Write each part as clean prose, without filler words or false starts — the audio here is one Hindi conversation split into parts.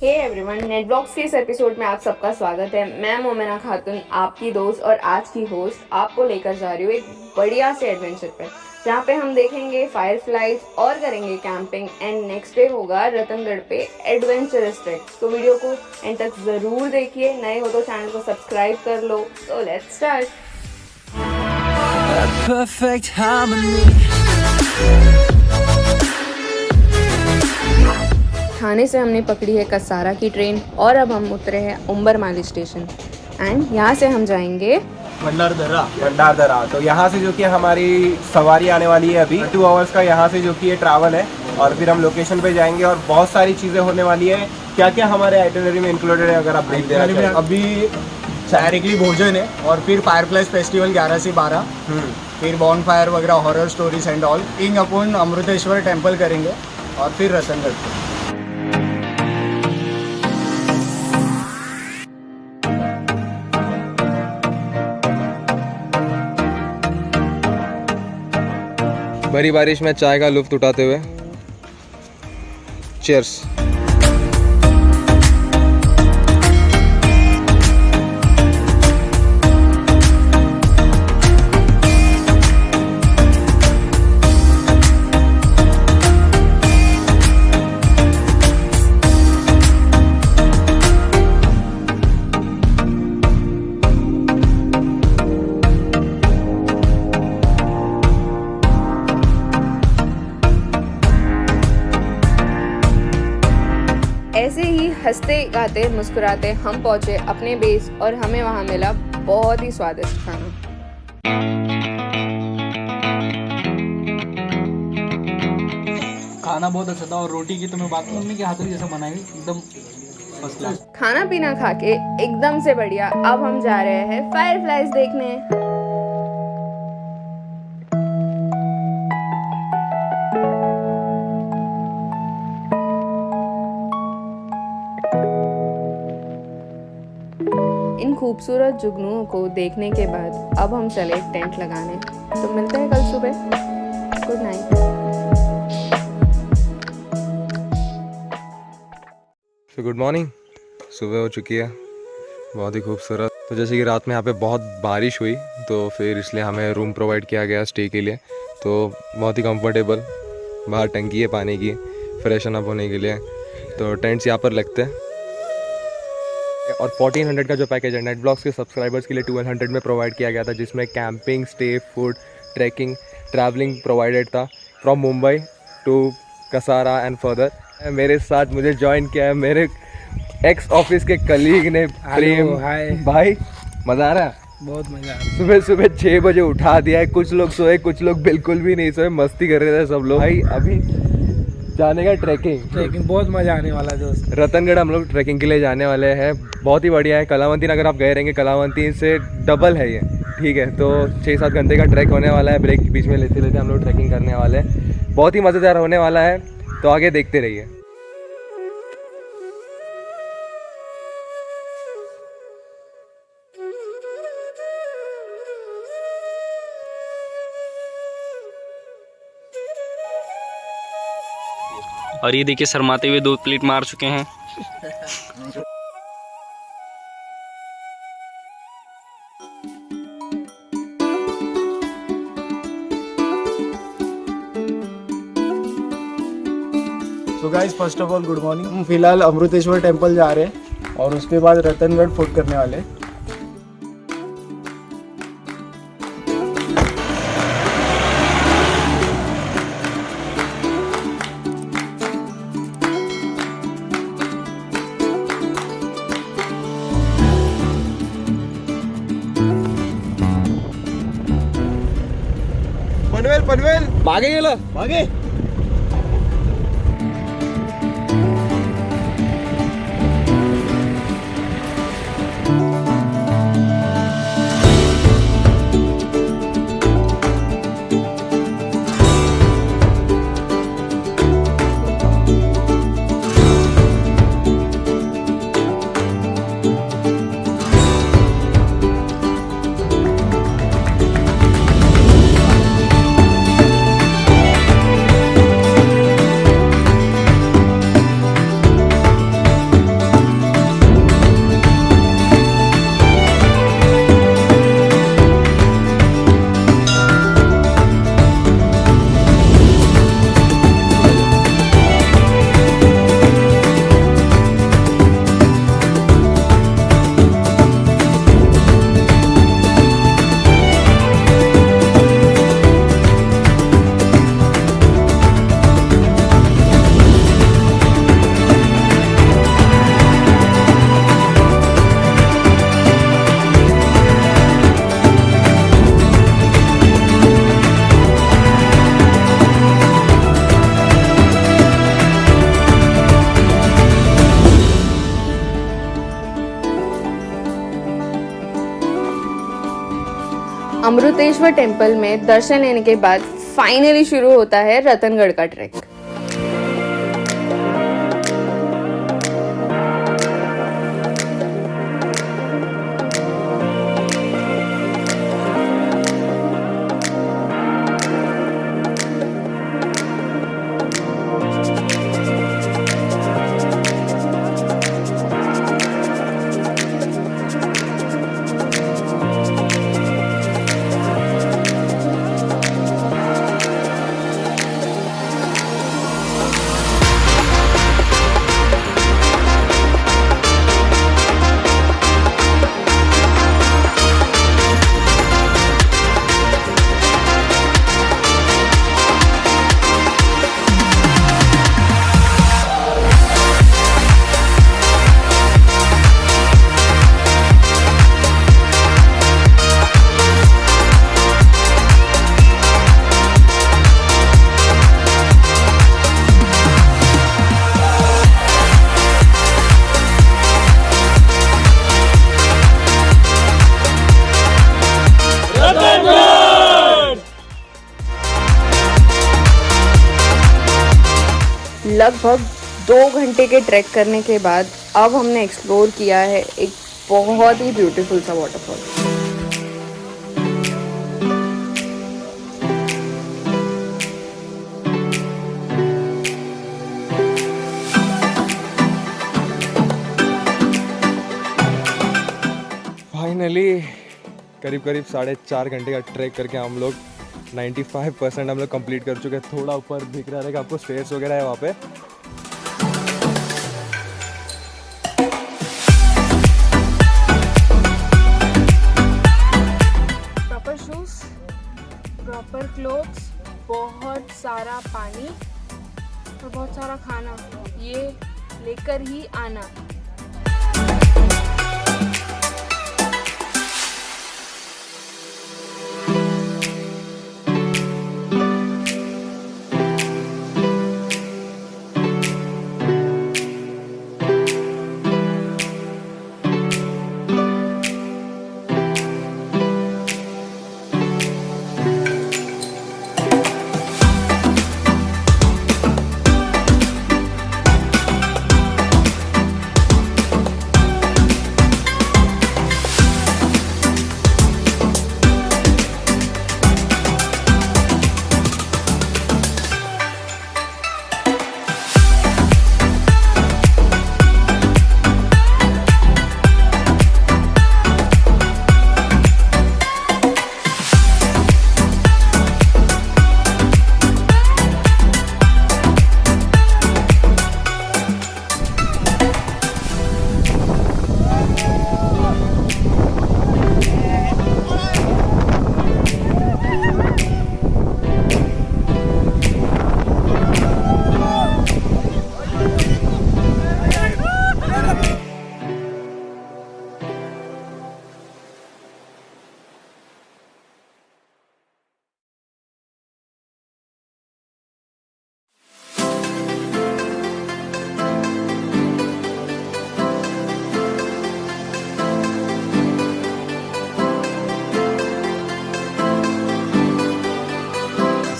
हे एवरीवन, नेट ब्लॉग्स के इस एपिसोड में आप सबका स्वागत है। मैं मोमिना खातून, आपकी दोस्त और आज की होस्ट, आपको लेकर जा रही हूँ एक बढ़िया से एडवेंचर पे, जहाँ पे हम देखेंगे फायरफ्लाइज और करेंगे कैंपिंग। एंड नेक्स्ट डे होगा रतनगढ़ पे एडवेंचरस ट्रैक। तो वीडियो को एंड तक ज़रूर देखिए। नए हो तो चैनल को सब्सक्राइब कर लो। तो लेट्स स्टार्ट। Perfect harmony. थाने से हमने पकड़ी है कसारा की ट्रेन और अब हम उतरे हैं उम्बरमाली स्टेशन। एंड यहाँ से हम जाएंगे भंडारदरा। तो यहाँ से जो कि हमारी सवारी आने वाली है अभी 2 आवर्स का यहाँ से जो कि ये ट्रैवल है, और फिर हम लोकेशन पे जाएंगे और बहुत सारी चीज़ें होने वाली है। क्या क्या हमारे आइटिनरी में इंक्लूडेड है, अगर आप ब्रीफ देना चाहें। अभी डायरेक्टली भोजन है और फिर फायरफ्लाइज फेस्टिवल 11 से 12, फिर बॉन फायर वगैरह, हॉरर स्टोरीज एंड ऑल। किंग अपन अमृतेश्वर टेम्पल करेंगे और फिर रतनगढ़। भरी बारिश में चाय का लुत्फ उठाते हुए चीयर्स। ऐसे ही हंसते गाते मुस्कुराते हम पहुंचे अपने बेस और हमें वहां मिला बहुत ही स्वादिष्ट खाना। खाना बहुत अच्छा था और रोटी की तो मैं बात मम्मी के हाथों की जैसा बनाई, एकदम फर्स्ट क्लास। खाना पीना खा के एकदम से बढ़िया अब हम जा रहे हैं फायरफ्लाइज देखने। इन खूबसूरत जुगनुओं को देखने के बाद अब हम चले टेंट लगाने। तो मिलते हैं कल सुबह। Good night. तो गुड मॉर्निंग। सुबह हो चुकी है, बहुत ही खूबसूरत। तो जैसे कि रात में यहाँ पे बहुत बारिश हुई, तो फिर इसलिए हमें रूम प्रोवाइड किया गया स्टे के लिए। तो बहुत ही कंफर्टेबल, बाहर टंकी है पानी की, फ्रेशन अप होने के लिए। तो टेंट्स यहाँ पर लगते हैं। और 1400 का जो पैकेज है नेट ब्लॉग्स के सब्सक्राइबर्स के लिए 1200 में प्रोवाइड किया गया था, जिसमें camping, stay, food, trekking, travelling provided था from Mumbai to Kasara and further. मेरे साथ मुझे ज्वाइन किया है मेरे एक्स ऑफिस के कलीग ने, प्रेम। भाई मज़ा आ रहा है? बहुत मजा आया। सुबह सुबह 6 बजे उठा दिया है। कुछ लोग सोए, कुछ लोग बिल्कुल भी नहीं सोए, मस्ती कर रहे थे सब लोग। भाई अभी जाने का ट्रैकिंग बहुत मजा आने वाला है दोस्त। रतनगढ़ हम लोग ट्रैकिंग के लिए जाने वाले हैं। बहुत ही बढ़िया है। कलावंती अगर आप गए रहेंगे, कलावंती से डबल है ये, ठीक है। तो 6-7 घंटे का ट्रैक होने वाला है। ब्रेक बीच में लेते लेते हम लोग ट्रैकिंग करने वाले हैं। बहुत ही मज़ेदार होने वाला है, तो आगे देखते रहिए। और ये देखिए शर्माते हुए 2 प्लेट मार चुके हैं। So guys, first of all good morning. हम फिलहाल अमृतेश्वर टेम्पल जा रहे हैं और उसके बाद रतनगढ़ फोर्ट करने वाले हैं। पनवेल मागे गेलं भागे। अमृतेश्वर टेम्पल में दर्शन लेने के बाद फाइनली शुरू होता है रतनगढ़ का ट्रैक। लगभग 2 घंटे के ट्रैक करने के बाद अब हमने एक्सप्लोर किया है एक बहुत ही ब्यूटीफुल सा वाटरफॉल। फाइनली करीब 4.5 घंटे का ट्रैक करके हम लोग 95% हम लोग कंप्लीट कर चुके हैं। थोड़ा ऊपर दिख रहा है कि आपको स्टेयर्स वगैरह है वहाँ पे। प्रॉपर शूज, प्रॉपर क्लोथ्स, बहुत सारा पानी और बहुत सारा खाना, ये लेकर ही आना।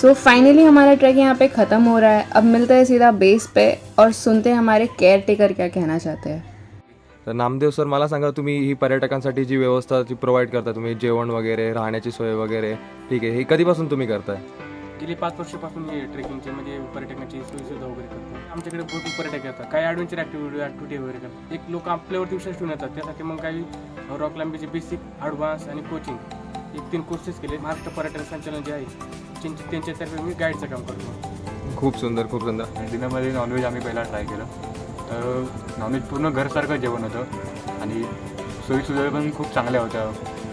सो फाइनली हमारा ट्रैक यहाँ पे ख़त्म हो रहा है। अब मिलते हैं सीधा बेस पे और सुनते हैं हमारे केअर टेकर क्या कहना चाहते हैं। तर नामदेव सर, मला सांगा, तुम्ही ही पर्यटकांसाठी जी व्यवस्था जी प्रोव्हाइड करता, तुम्ही जेवण वगैरे, राहण्याची सोय वगैरे, ठीक आहे, ही कधीपासून तुम्ही करताय? गेली 5 वर्षापासून हे ट्रेकिंगचे म्हणजे पर्यटकांची सोयीसुविधा वगैरे करतो। आमच्याकडे भरपूर पर्यटक येतात, काही ॲडव्हेंचर ॲक्टिव्हिटी वगैरे करतात। एक लोक आपल्यावरती विश्वास ठेवून येतात, त्यासाठी मग काही रॉक क्लाइम्बिंगचे बेसिक, ॲडव्हान्स आणि कोचिंग, 1-3 कोर्सेस केले। महाराष्ट्र पर्यटन संचालन जे आहे त्यांच्यातर्फे मी गाईडचं काम करतो। खूप सुंदर, खूप सुंदर। दिनामध्ये नॉनव्हेज आम्ही पहिला ट्राय केलं, तर नॉनव्हेज पूर्ण घरसारखं जेवण होतं आणि सोयीसुविधा पण खूप चांगल्या होत्या।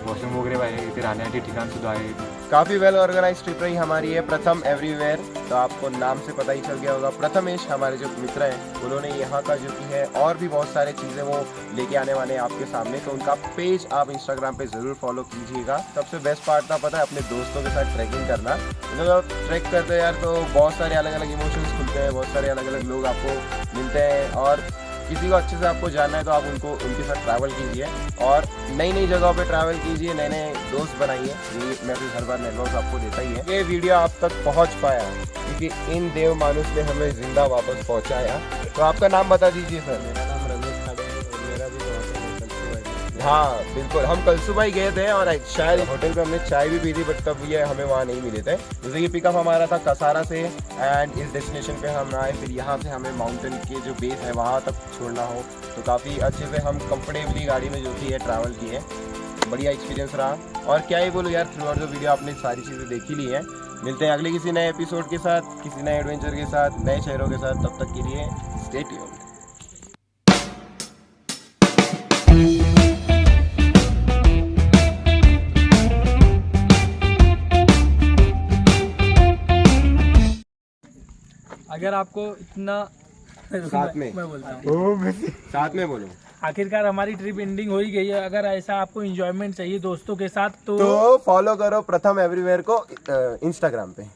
वॉशरूम वगैरे आहे, इथे राहण्याचे ठिकाणसुद्धा आहे। काफ़ी वेल ऑर्गेनाइज ट्रिप रही हमारी ये प्रथम एवरीवेयर। तो आपको नाम से पता ही चल गया होगा, प्रथमेश हमारे जो मित्र हैं उन्होंने यहाँ का जो कि है और भी बहुत सारे चीज़ें वो लेके आने वाले हैं आपके सामने। तो उनका पेज आप इंस्टाग्राम पे ज़रूर फॉलो कीजिएगा। सबसे बेस्ट पार्ट था पता है, अपने दोस्तों के साथ ट्रैकिंग करना। जब आप ट्रैक करते हैं यार तो बहुत सारे अलग अलग इमोशंस खुलते हैं, बहुत सारे अलग अलग लोग आपको मिलते हैं और किसी को अच्छे से आपको जानना है तो आप उनके साथ ट्रैवल कीजिए और नई नई जगहों पे ट्रैवल कीजिए, नए नए दोस्त बनाइए। ये मैं भी हर बार नेटवर्क आपको देता ही है। ये वीडियो आप तक पहुंच पाया क्योंकि इन देव मानुष ने हमें जिंदा वापस पहुंचाया। तो आपका नाम बता दीजिए सर। मेरा नाम रमेश खाड़े है और मेरा भी हाँ बिल्कुल, हम कल सुबह ही गए थे और शायद होटल पे हमने चाय भी पी थी, बट तब ये हमें वहाँ नहीं मिले थे। जैसे कि पिकअप हमारा था कसारा से एंड इस डेस्टिनेशन पे हम आए, फिर यहाँ से हमें माउंटेन के जो बेस है वहाँ तक छोड़ना हो तो काफ़ी अच्छे से हम कंफर्टेबली गाड़ी में जो कि है ट्रैवल किए। बढ़िया एक्सपीरियंस रहा और क्या ही बोलो यार, थ्रू आउट द वीडियो आपने सारी चीज़ें देखी ली हैं। मिलते हैं अगले किसी नए एपिसोड के साथ, किसी नए एडवेंचर के साथ, नए शहरों के साथ। तब तक के लिए स्टे ट्यून्ड। अगर आपको इतना साथ में मैं बोलता हूँ साथ में बोलो। आखिरकार हमारी ट्रिप एंडिंग हो ही गई है। अगर ऐसा आपको एंजॉयमेंट चाहिए दोस्तों के साथ तो फॉलो करो प्रथम एवरीवेयर को इंस्टाग्राम पे।